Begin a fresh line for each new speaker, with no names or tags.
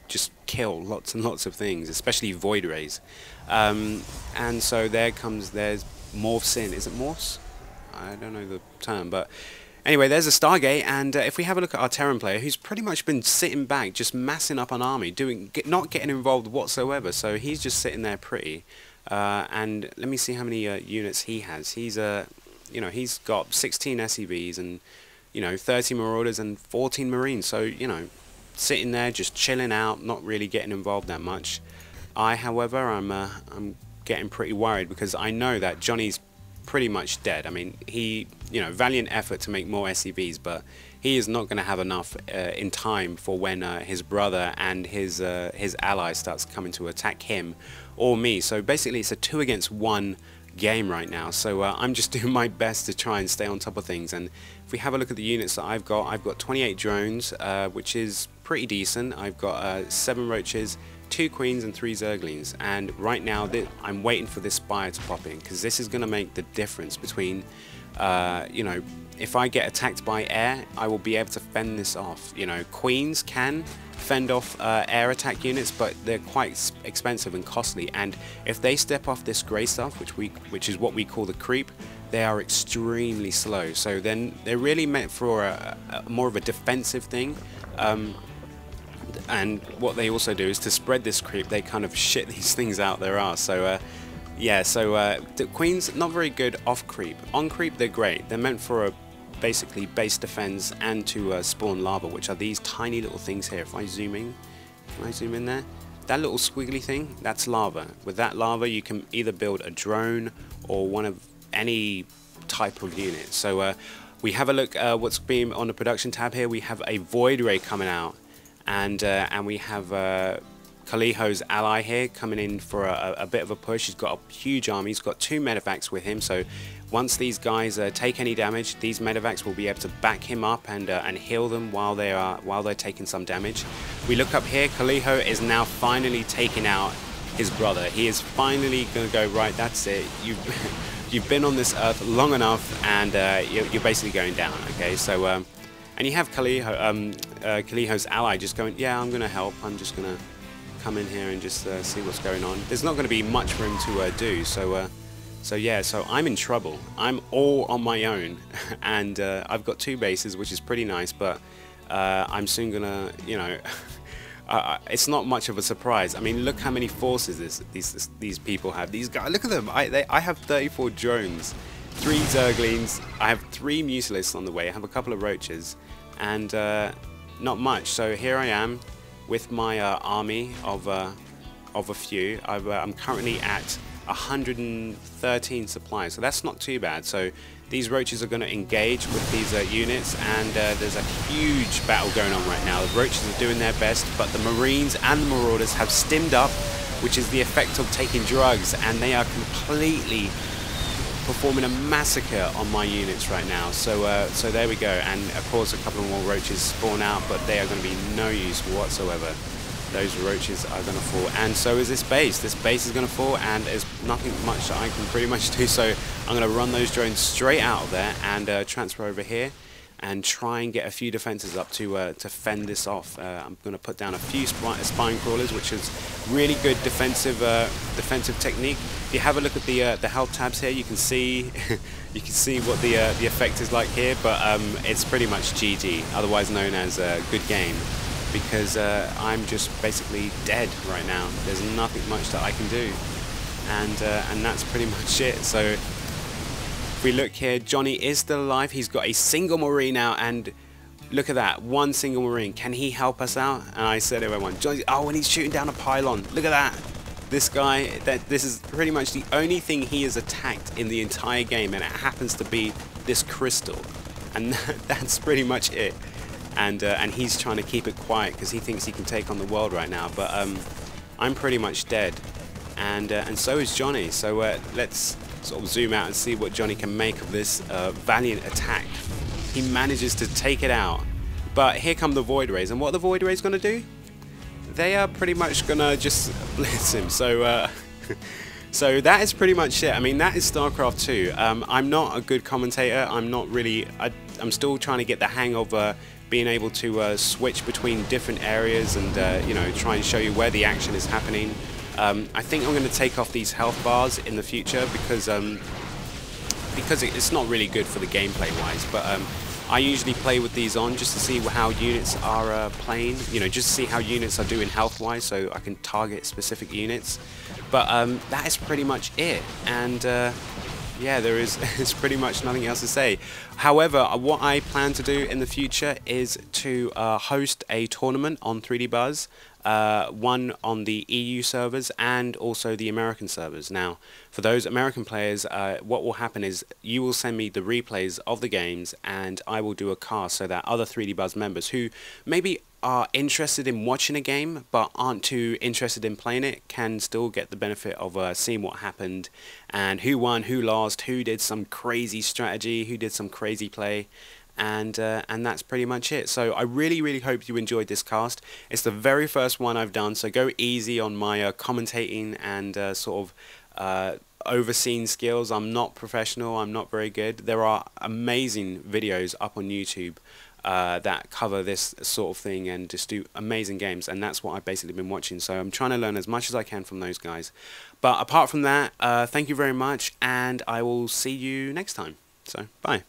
just kill lots and lots of things, especially void rays. And so there's morphs in. Is it morphs? I don't know the term, but anyway, there's a Stargate, and if we have a look at our Terran player, who's pretty much been sitting back, just massing up an army, not getting involved whatsoever, so he's just sitting there pretty. And let me see how many units he has. He's he's got 16 SCVs and 30 Marauders and 14 Marines. So sitting there just chilling out, not really getting involved that much. However, I'm getting pretty worried because I know that Johnny's pretty much dead. I mean, he valiant effort to make more SCVs, but he is not going to have enough in time for when his brother and his ally starts coming to attack him or me. So basically it's a 2 against 1 game right now, so I'm just doing my best to try and stay on top of things. And if we have a look at the units that I've got 28 drones, which is pretty decent. I've got 7 roaches, 2 queens and 3 zerglings, and right now I'm waiting for this spire to pop in, because this is going to make the difference between if I get attacked by air, I will be able to fend this off. Queens can fend off air attack units, but they're quite expensive and costly, and if they step off this grey stuff, which is what we call the creep, they are extremely slow. So then they're really meant for a more of a defensive thing. And what they also do is to spread this creep, they kind of shit these things out their arse. So yeah, so the queens not very good off creep. On creep they're great. They're meant for basically base defense and to spawn lava, which are these tiny little things here. If I zoom in, can I zoom in there? That little squiggly thing, that's lava. With that lava you can either build a drone or one of any type of unit. So we have a look what's been on the production tab here. We have a void ray coming out, and we have Kaliho's ally here coming in for a bit of a push. He's got a huge army. He's got 2 medevacs with him, so once these guys take any damage, these medevacs will be able to back him up and heal them while they're taking some damage. We look up here. Kaliho is now finally taking out his brother. He is finally going to go, right, that's it. You've been on this earth long enough, and you're basically going down. Okay, so and you have Kaliho's ally just going, yeah, I'm going to help. I'm just going to come in here and just see what's going on. There's not going to be much for him to do, so yeah, so I'm in trouble. I'm all on my own, and I've got 2 bases, which is pretty nice, but I'm soon gonna, it's not much of a surprise. I mean, look how many forces these people have. These guys, look at them. I have 34 drones, 3 zerglings. I have 3 mucilists on the way. I have a couple of roaches, and not much. So here I am with my army of a few. I'm currently at 113 supplies, so that's not too bad. So these roaches are going to engage with these units, and there's a huge battle going on right now. The roaches are doing their best, but the Marines and the Marauders have stimmed up, which is the effect of taking drugs, and they are completely performing a massacre on my units right now. So so there we go, and of course a couple of more roaches spawn out, but they are going to be no use whatsoever. Those roaches are going to fall, and so is this base. This base is going to fall, and there's nothing much that I can pretty much do, so I'm going to run those drones straight out of there and transfer over here and try and get a few defenses up to fend this off. I'm going to put down a few spine crawlers, which is really good defensive technique. If you have a look at the health tabs here, you can see you can see what the effect is like here, but it's pretty much GG, otherwise known as a good game, because I'm just basically dead right now. There's nothing much that I can do, and that's pretty much it. So if we look here, Johnny is still alive. He's got a single Marine now, and look at that, 1 single Marine. Can he help us out? And I said everyone, Johnny, oh, and he's shooting down a pylon. Look at that. This guy, this is pretty much the only thing he has attacked in the entire game, and it happens to be this crystal, and that's pretty much it. And he's trying to keep it quiet because he thinks he can take on the world right now. But I'm pretty much dead, and so is Johnny. So let's sort of zoom out and see what Johnny can make of this valiant attack. He manages to take it out, but here come the Void Rays, and what are the Void Rays going to do? They are pretty much going to just blitz him. So so that is pretty much it. I mean, that is StarCraft 2. I'm not a good commentator. I'm not really. I'm still trying to get the hang of being able to switch between different areas and you know, try and show you where the action is happening. I think I'm going to take off these health bars in the future because it's not really good for the gameplay wise, but I usually play with these on just to see how units are playing, you know, just to see how units are doing health wise, so I can target specific units. But that is pretty much it, and yeah, there's pretty much nothing else to say. However, what I plan to do in the future is to host a tournament on 3D BuZZ, one on the EU servers and also the American servers. Now, for those American players, what will happen is you will send me the replays of the games and I will do a cast so that other 3D BuZZ members who maybe are interested in watching a game but aren't too interested in playing it can still get the benefit of seeing what happened and who won, who lost, who did some crazy strategy, who did some crazy play. And that's pretty much it. So I really hope you enjoyed this cast. It's the very first one I've done, so go easy on my commentating and sort of overseeing skills. I'm not professional, I'm not very good. There are amazing videos up on YouTube that cover this sort of thing and just do amazing games, and that's what I've basically been watching. So I'm trying to learn as much as I can from those guys. But apart from that, thank you very much, and I will see you next time. So bye.